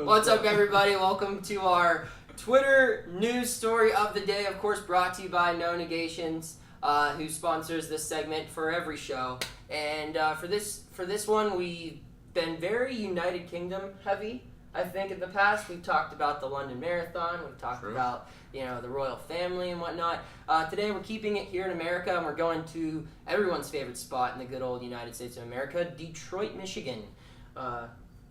What's up, everybody? Welcome to our Twitter news story of the day. Of course, brought to you by No Negations, who sponsors this segment for every show. And for this one, we've been very United Kingdom heavy. I think in the past we've talked about the London Marathon. We've talked about the royal family and whatnot. Today we're keeping it here in America, and we're going to everyone's favorite spot in the good old United States of America, Detroit, Michigan.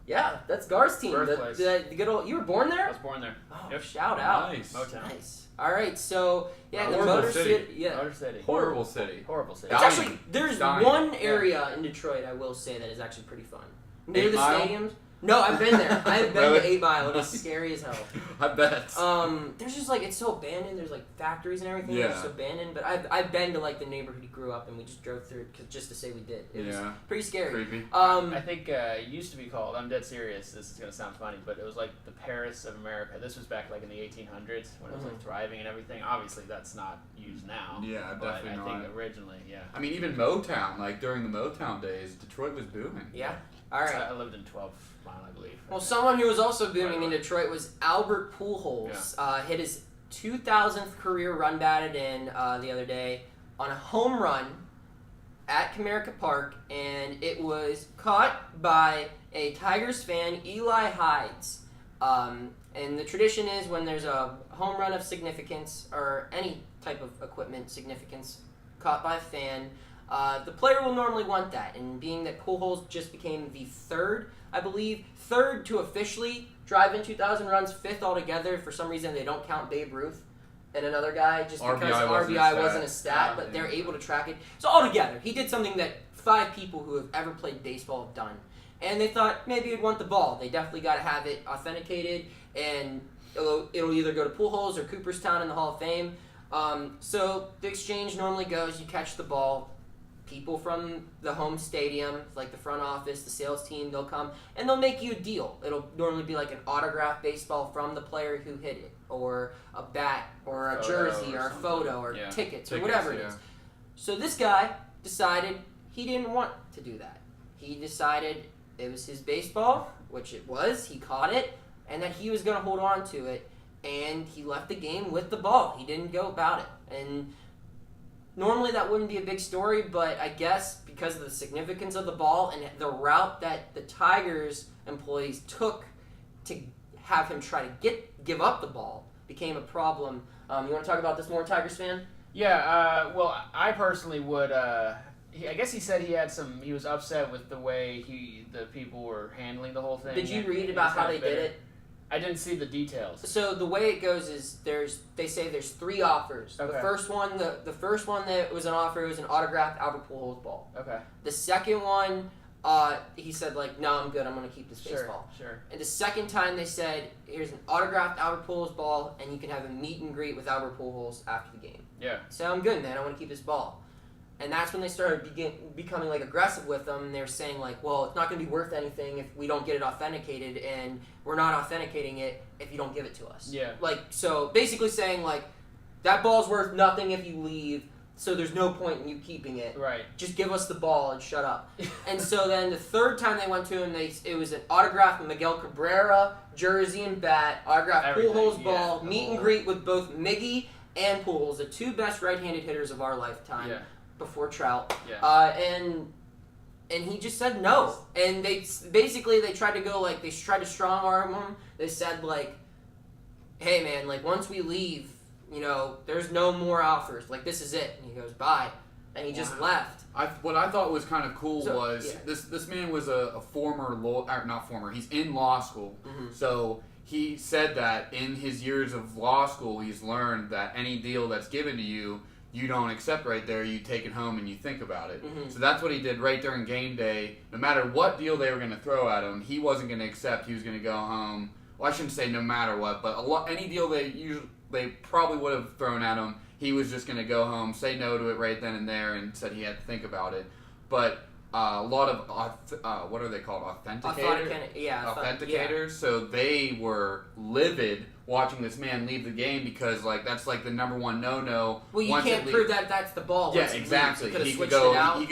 Yeah, that's Gar's team. The good old. You were born there? I was born there. Oh, yep. Shout out. Nice. Motown. Nice. All right, so the Motor City. Motor City. Horrible city. Horrible city. It's actually there's Dying. one area in Detroit I will say that is actually pretty fun. Near 8 the Mile? stadiums. No, I've been there. I've been Really? to 8 Mile. It's scary as hell. I bet. There's just it's so abandoned. There's factories and everything. Yeah. It's so abandoned. But I've been to the neighborhood he grew up in. We just drove through it just to say we did. It was pretty scary. Creepy. I think it used to be called, I'm dead serious, this is going to sound funny, but it was the Paris of America. This was back in the 1800s when it was thriving and everything. Obviously that's not used now. Yeah, but definitely I not. think originally, yeah. I mean, even Motown, during the Motown days, Detroit was booming. Yeah. All right. I lived in 12 Mile, I believe. Well, someone who was also booming in Detroit was Albert Pujols. Hit his 2000th career run batted in the other day on a home run at Comerica Park, and it was caught by a Tigers fan, Eli Hides. And the tradition is when there's a home run of significance or any type of equipment significance caught by a fan, the player will normally want that. And being that Pujols just became the third to officially drive in 2,000 runs, fifth altogether. For some reason, they don't count Babe Ruth and another guy just because RBI wasn't a stat, but they're able to track it. So altogether, he did something that 5 people who have ever played baseball have done. And they thought maybe he'd want the ball. They definitely got to have it authenticated, and it'll either go to Pujols or Cooperstown in the Hall of Fame. So the exchange normally goes, you catch the ball. People from the home stadium, like the front office, the sales team, they'll come and they'll make you a deal. It'll normally be an autographed baseball from the player who hit it, or a bat, or a jersey, or a photo, or tickets, or whatever it is. So this guy decided he didn't want to do that. He decided it was his baseball, which it was, he caught it, and that he was going to hold on to it, and he left the game with the ball. He didn't go about it. And normally that wouldn't be a big story, but I guess because of the significance of the ball and the route that the Tigers employees took to have him try to give up the ball became a problem. You want to talk about this more, Tigers fan? Yeah, well, I personally would, I guess he said he was upset with the way the people were handling the whole thing. Did you read about how they did it? I didn't see the details. So the way it goes is they say there's 3 offers. Okay. The first one that was an offer was an autographed Albert Pujols ball. Okay. The second one, he said no, I'm good. I'm going to keep this baseball. Sure. And the second time they said, here's an autographed Albert Pujols ball, and you can have a meet and greet with Albert Pujols after the game. Yeah. So I'm good, man. I want to keep this ball. And that's when they started becoming aggressive with them. And they were saying well, it's not going to be worth anything if we don't get it authenticated, and we're not authenticating it if you don't give it to us. Yeah. So basically saying that ball's worth nothing if you leave, so there's no point in you keeping it. Right. Just give us the ball and shut up. And so then the third time they went to him, it was an autographed Miguel Cabrera jersey and bat, autographed Pujols ball, meet and greet with both Miggy and Pujols, the 2 best right-handed hitters of our lifetime. Yeah. Before Trout, and he just said no, and they tried to go they tried to strong arm him. They said hey man, once we leave, there's no more offers. This is it, and he goes bye, and he just left. What I thought was kind of cool was this man was a former he's in law school, so he said that in his years of law school he's learned that any deal that's given to you, you don't accept right there, you take it home and you think about it. So that's what he did right during game day. No matter what deal they were going to throw at him, he wasn't going to accept. He was going to go home. Well, I shouldn't say no matter what, but any deal they probably would have thrown at him, he was just going to go home, say no to it right then and there, and said he had to think about it. But a lot of, what are they called, authenticators? Authenticators. So they were livid watching this man leave the game because that's the number 1 no-no. Well, you can't prove that that's the ball. Yeah, exactly. He could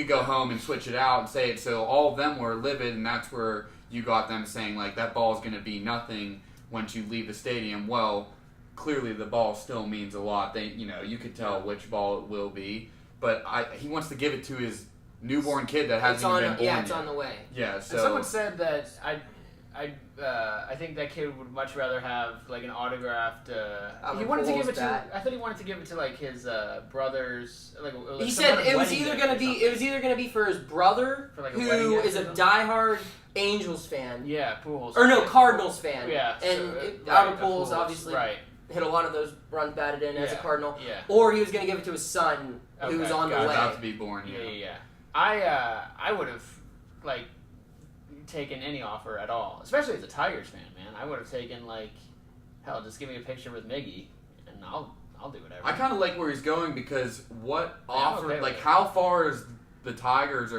go home and switch it out and say it. So all of them were livid, and that's where you got them saying like that ball is going to be nothing once you leave the stadium. Well, clearly the ball still means a lot. You could tell which ball it will be, but he wants to give it to his newborn kid that hasn't even been born Yeah, it's yet. on the way. Yeah, so and someone said that I think that kid would much rather have like an autographed. He wanted to give it to. I thought he wanted to give it to like his brothers. Like he said it was either gonna be for his brother, for like who is a diehard Angels fan. Yeah, Pujols. Or no, Cardinals fan. Yeah, and Albert Pujols obviously hit a lot of those runs batted in as a Cardinal. Yeah. Or he was gonna give it to his son, who was on the way. About to be born. Yeah. I would have like taken any offer at all, especially as a Tigers fan, man. I would have taken like, hell, just give me a picture with Miggy, and I'll do whatever. I kind of like where he's going because okay how far is the Tigers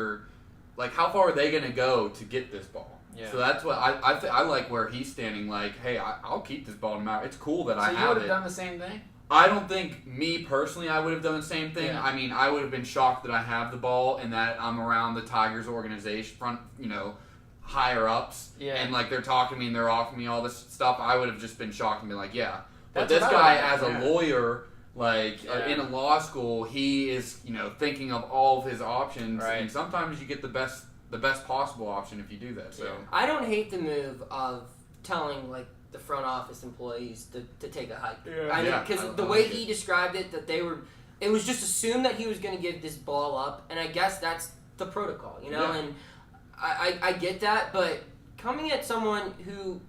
how far are they gonna go to get this ball? Yeah. So that's what I like where he's standing. Like, hey, I'll keep this ball no matter. It's cool that I have it. So you would have done the same thing? I don't think me personally I would have done the same thing. Yeah. I mean, I would have been shocked that I have the ball and that I'm around the Tigers organization front, higher ups, and like they're talking to me and they're offering me all this stuff. I would have just been shocked and be like, yeah. But this guy, as a lawyer, in a law school, he is thinking of all of his options, and sometimes you get the best possible option if you do that. So I don't hate the move of telling like the front office employees to take a hike. Because the way he described it, it was just assumed that he was going to give this ball up, and I guess that's the protocol, and I get that, but coming at someone who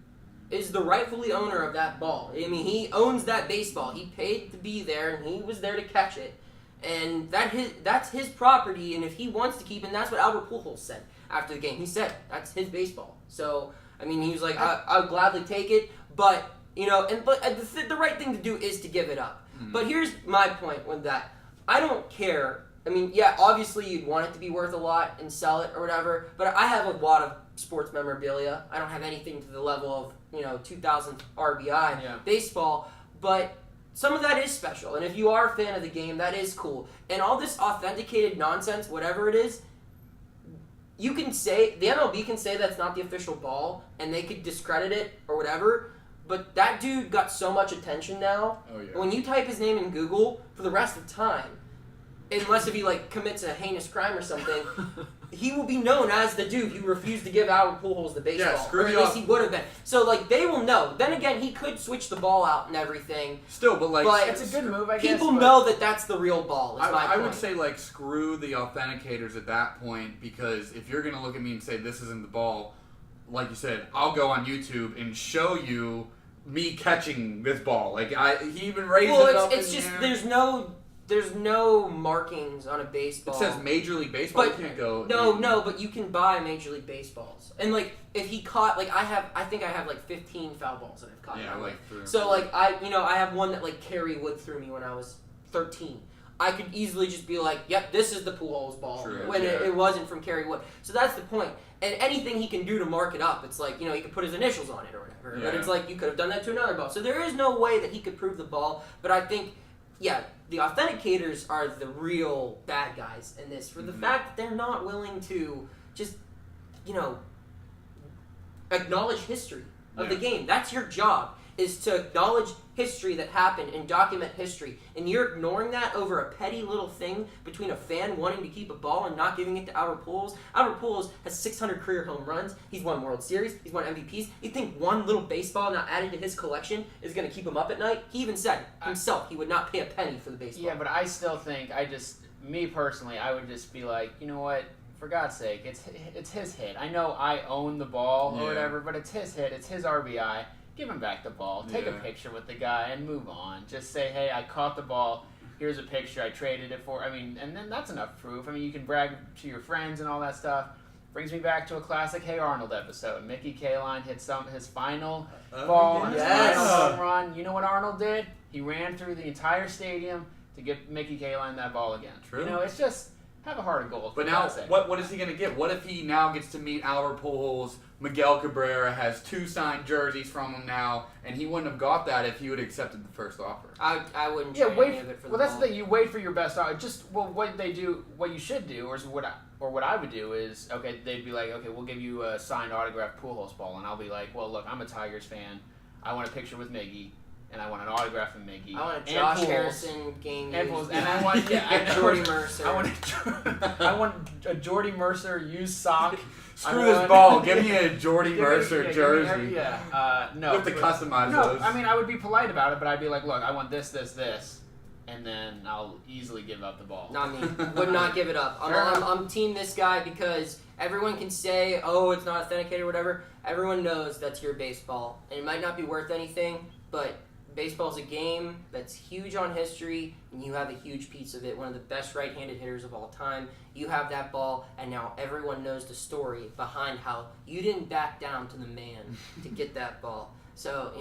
is the rightfully owner of that ball, I mean, he owns that baseball, he paid to be there, and he was there to catch it, and that's his property, and if he wants to keep it, and that's what Albert Pujols said after the game. He said that's his baseball. So I mean, he was like, I would gladly take it, but the right thing to do is to give it up. Mm-hmm. But here's my point with that. I don't care. I mean, yeah, obviously you'd want it to be worth a lot and sell it or whatever, but I have a lot of sports memorabilia. I don't have anything to the level of 2000 RBI baseball, but some of that is special. And if you are a fan of the game, that is cool. And all this authenticated nonsense, whatever it is, you can say, the MLB can say that's not the official ball, and they could discredit it or whatever, but that dude got so much attention now. Oh, yeah. When you type his name in Google, for the rest of time, unless if he commits a heinous crime or something, he will be known as the dude who refused to give Albert Pujols the baseball. Yeah, screw or at least he would have been. So they will know. Then again, he could switch the ball out and everything. Still, but it's a good move, I guess. People know that that's the real ball. I would say screw the authenticators at that point, because if you're gonna look at me and say this isn't the ball, like you said, I'll go on YouTube and show you me catching this ball. He even raised it up. It's just there's no markings on a baseball. It says Major League Baseball. You can't go. No, but you can buy Major League Baseballs. And if he caught I think I have 15 foul balls that I've caught. Yeah, so I have one that Kerry Wood threw me when I was 13. I could easily just be like, yep, this is the Pujols ball. True, when it wasn't from Kerry Wood. So that's the point. And anything he can do to mark it up, it's he could put his initials on it or whatever. Yeah. But it's you could have done that to another ball. So there is no way that he could prove the ball. But I think, the authenticators are the real bad guys in this for the fact that they're not willing to just, acknowledge history of the game. That's your job, is to acknowledge history that happened and document history. And you're ignoring that over a petty little thing between a fan wanting to keep a ball and not giving it to Albert Pujols. Albert Pujols has 600 career home runs. He's won World Series. He's won MVPs. You think one little baseball not added to his collection is going to keep him up at night? He even said himself he would not pay a penny for the baseball. Yeah, but I still think, me personally, I would just be like, you know what? For God's sake, it's his hit. I know I own the ball or whatever, but it's his hit. It's his RBI. Give him back the ball. Take a picture with the guy and move on. Just say, hey, I caught the ball. Here's a picture. I traded it for. And then that's enough proof. You can brag to your friends and all that stuff. Brings me back to a classic Hey Arnold episode. Mickey Kaline hit his final ball on his final home run. You know what Arnold did? He ran through the entire stadium to get Mickey Kaline that ball again. True. It's just have a heart of gold. But now, what is he going to get? What if he now gets to meet Albert Pujols Miguel Cabrera has 2 signed jerseys from him now, and he wouldn't have got that if he would have accepted the first offer. I wouldn't trade any of it for the ball. That's the thing. You wait for your best offer. What you should do, or what I would do is, okay, they'd be like, okay, we'll give you a signed autographed Pujols ball, and I'll be like, well, look, I'm a Tigers fan. I want a picture with Miggy. And I want an autograph from Miggy. I want a Josh Harrison game. And I want Jordy Mercer. I want a Jordy Mercer used sock. Screw this ball. Give me a Jordy Mercer jersey. No. You have to customize those. I mean, I would be polite about it, but I'd be like, look, I want this, and then I'll easily give up the ball. Not me. Would not give it up. I'm team this guy because everyone can say, oh, it's not authenticated or whatever. Everyone knows that's your baseball. And it might not be worth anything, but baseball's a game that's huge on history, and you have a huge piece of it. One of the best right-handed hitters of all time. You have that ball, and now everyone knows the story behind how you didn't back down to the man to get that ball. So,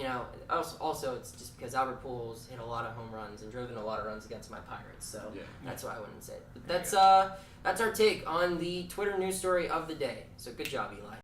also it's just because Albert Pujols hit a lot of home runs and drove in a lot of runs against my Pirates. So that's why I wouldn't say it. But that's our take on the Twitter news story of the day. So good job, Eli.